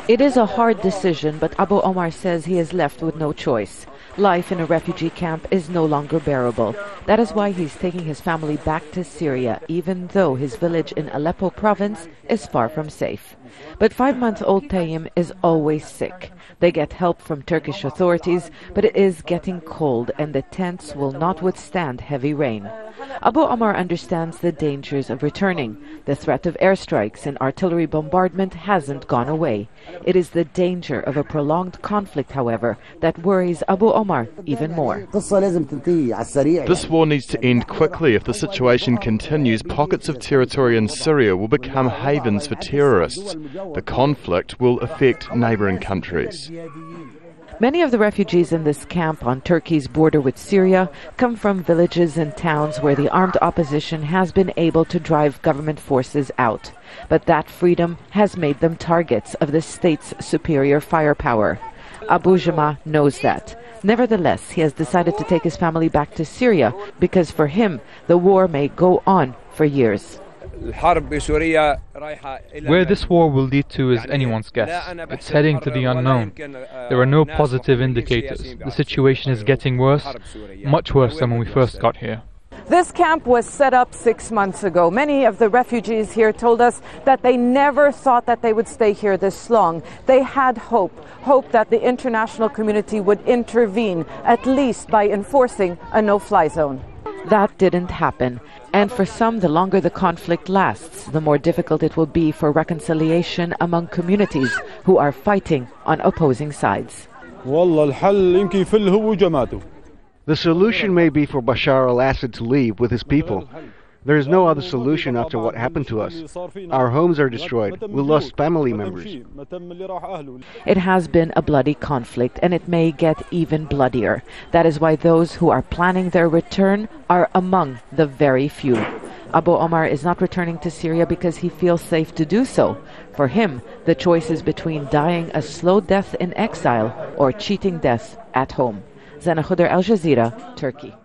It is a hard decision, but Abu Omar says he is left with no choice. Life in a refugee camp is no longer bearable. That is why he's taking his family back to Syria, even though his village in Aleppo province is far from safe. But 5-month-old Tayyim is always sick. They get help from Turkish authorities, but it is getting cold and the tents will not withstand heavy rain. Abu Omar understands the dangers of returning. The threat of airstrikes and artillery bombardment hasn't gone away. It is the danger of a prolonged conflict, however, that worries Abu Omar even more. This war needs to end quickly. If the situation continues, pockets of territory in Syria will become havens for terrorists. The conflict will affect neighbouring countries. Many of the refugees in this camp on Turkey's border with Syria come from villages and towns where the armed opposition has been able to drive government forces out. But that freedom has made them targets of the state's superior firepower. Abu Jama knows that. Nevertheless, he has decided to take his family back to Syria because for him, the war may go on for years. Where this war will lead to is anyone's guess. It's heading to the unknown. There are no positive indicators. The situation is getting worse, much worse than when we first got here. This camp was set up 6 months ago. Many of the refugees here told us that they never thought that they would stay here this long. They had hope that the international community would intervene, at least by enforcing a no-fly zone. That didn't happen. And for some, the longer the conflict lasts, the more difficult it will be for reconciliation among communities who are fighting on opposing sides. The solution may be for Bashar al-Assad to leave with his people. There is no other solution after what happened to us. Our homes are destroyed. We lost family members. It has been a bloody conflict, and it may get even bloodier. That is why those who are planning their return are among the very few. Abu Omar is not returning to Syria because he feels safe to do so. For him, the choice is between dying a slow death in exile or cheating death at home. Zeina Khodr, Al Jazeera, Turkey.